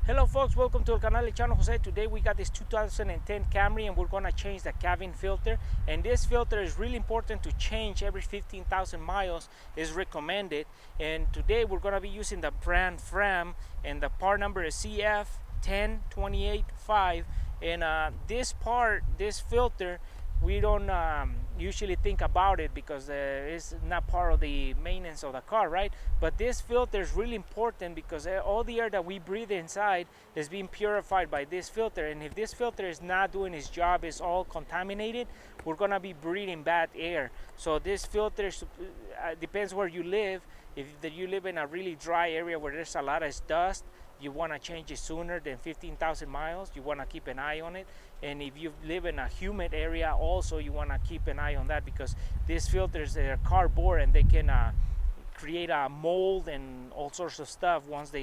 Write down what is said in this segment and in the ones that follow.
Hello folks, welcome to El Canal de Chano Jose. Today we got this 2010 Camry and we're gonna change the cabin filter. And this filter is really important to change every 15,000 miles, is recommended. And today we're gonna be using the brand Fram and the part number is CF10285. And this filter, we don't usually think about it because it's not part of the maintenance of the car, right? But this filter is really important because all the air that we breathe inside is being purified by this filter, and if this filter is not doing its job, is all contaminated, we're gonna be breathing bad air. So this filter depends where you live. If you live in a really dry area where there's a lot of dust, you want to change it sooner than 15,000 miles. You want to keep an eye on it. And if you live in a humid area, also you want to keep an eye on that, because these filters, they're cardboard and they can create a mold and all sorts of stuff once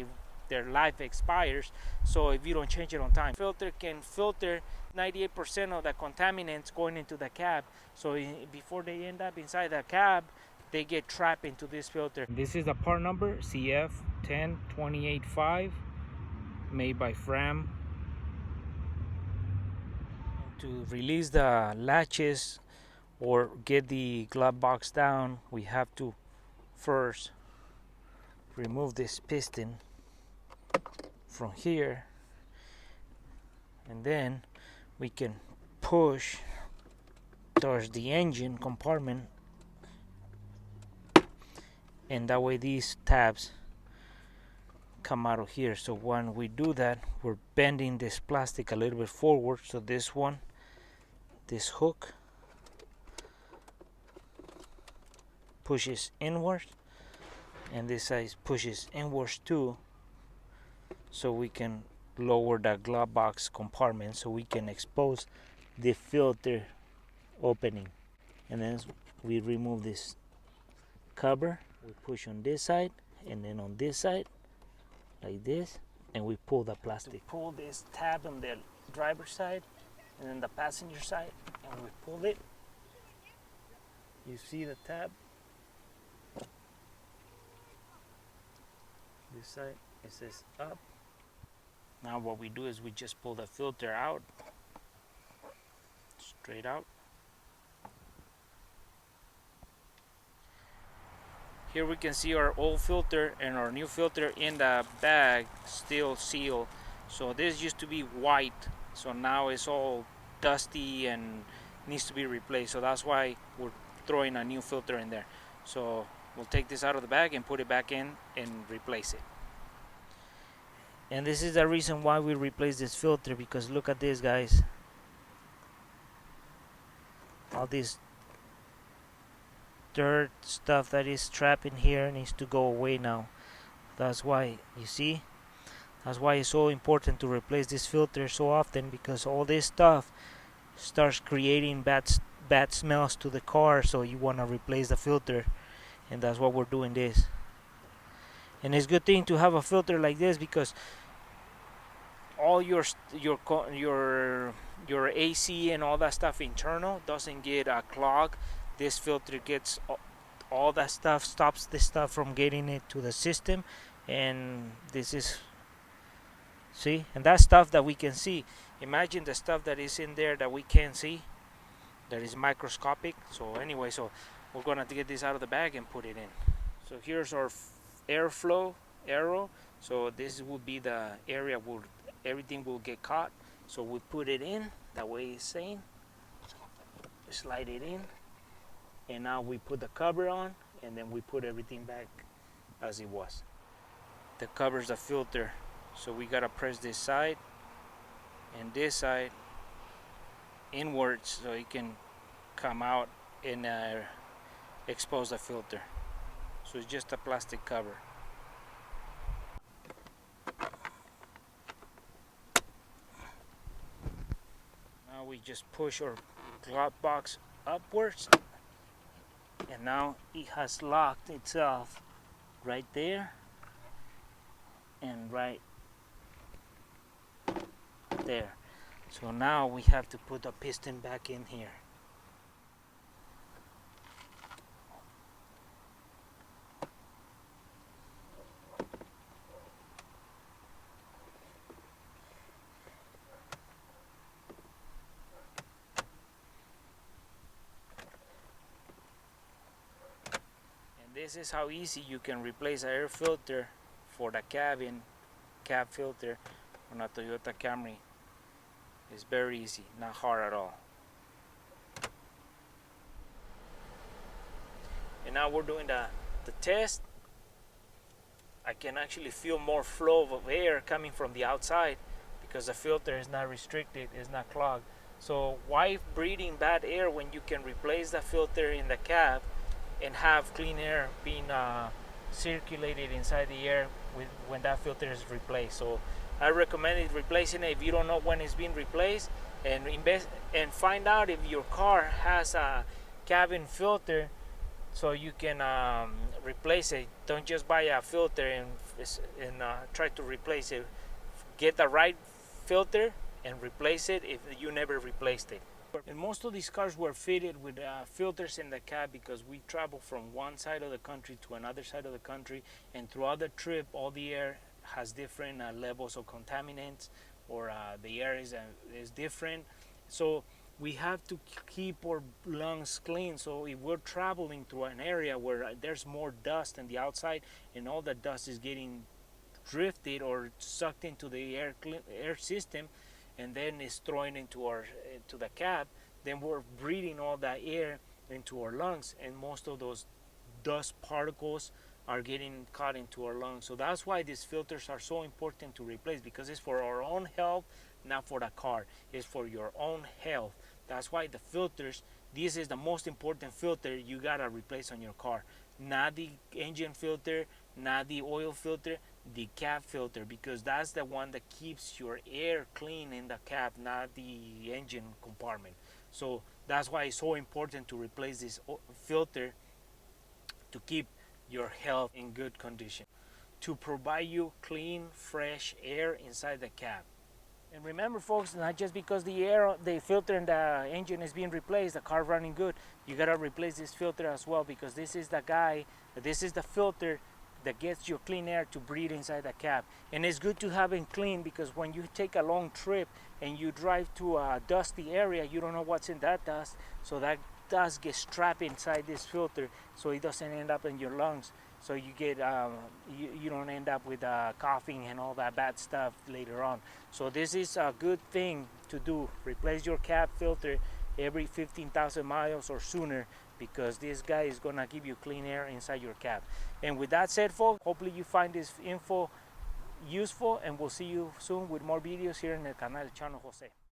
their life expires. So if you don't change it on time, filter can filter 98% of the contaminants going into the cab. So before they end up inside the cab, they get trapped into this filter. This is the part number CF10285, made by Fram. To release the latches or get the glove box down, we have to first remove this piston from here, and then we can push towards the engine compartment, and that way these tabs come out of here. So when we do that, we're bending this plastic a little bit forward, so this hook pushes inward and this side pushes inwards too, so we can lower the glove box compartment so we can expose the filter opening. And then we remove this cover, we push on this side and then on this side like this, and we pull the plastic. To pull this tab on the driver's side and then the passenger side, and we pull it. You see the tab? This side, it says up. Now what we do is we just pull the filter out, straight out. Here we can see our old filter and our new filter in the bag, still sealed. So this used to be white, so now it's all dusty and needs to be replaced. So that's why we're throwing a new filter in there. So we'll take this out of the bag and put it back in and replace it. And this is the reason why we replace this filter, because look at this, guys. All this dirt stuff that is trapped in here needs to go away now. That's why, you see, that's why it's so important to replace this filter so often, because all this stuff starts creating bad smells to the car. So you want to replace the filter, and that's what we're doing this. And it's a good thing to have a filter like this, because all your AC and all that stuff internal doesn't get clogged. This filter gets all that stuff, stops this stuff from getting it to the system. And this is, see, and that stuff that we can see. Imagine the stuff that is in there that we can't see, that is microscopic. So anyway, so we're gonna get this out of the bag and put it in. So here's our airflow arrow. So this will be the area where everything will get caught. So we put it in, that way it's saying, slide it in, and now we put the cover on, and then we put everything back as it was. That covers the filter. So we gotta press this side and this side inwards so it can come out and expose the filter. So it's just a plastic cover. Now we just push our glove box upwards, and now it has locked itself right there and right there. So now we have to put the piston back in here. this is how easy you can replace an air filter for the cab filter on a Toyota Camry. It's very easy, not hard at all. And now we're doing the test. I can actually feel more flow of air coming from the outside because the filter is not restricted, it's not clogged. So why breathing bad air when you can replace the filter in the cab and have clean air being circulated inside the air when that filter is replaced? So I recommend replacing it if you don't know when it's being replaced, and invest and find out if your car has a cabin filter, so you can replace it. Don't just buy a filter and try to replace it. Get the right filter and replace it if you never replaced it. And most of these cars were fitted with filters in the cab because we travel from one side of the country to another side of the country, and throughout the trip all the air has different levels of contaminants, or the air is different. So we have to keep our lungs clean. So if we're traveling through an area where there's more dust on the outside and all the dust is getting drifted or sucked into the air system, and then it's thrown into the cab, then we're breathing all that air into our lungs, and most of those dust particles are getting caught into our lungs. So that's why these filters are so important to replace, because it's for our own health, not for the car. It's for your own health. That's why the filters, this is the most important filter you gotta replace on your car. Not the engine filter, not the oil filter, the cab filter, because that's the one that keeps your air clean in the cab, not the engine compartment. So that's why it's so important to replace this filter to keep your health in good condition, to provide you clean, fresh air inside the cab. And remember, folks, not just because the filter in the engine is being replaced, the car running good, you gotta replace this filter as well, because this is the filter that gets your clean air to breathe inside the cab. And it's good to have it clean, because when you take a long trip and you drive to a dusty area, you don't know what's in that dust, so that dust gets trapped inside this filter, so it doesn't end up in your lungs. So you get you don't end up with coughing and all that bad stuff later on. So this is a good thing to do. Replace your cab filter every 15,000 miles or sooner, because this guy is gonna give you clean air inside your cab. And with that said, folks, hopefully you find this info useful, and we'll see you soon with more videos here in the Canal Chano Jose.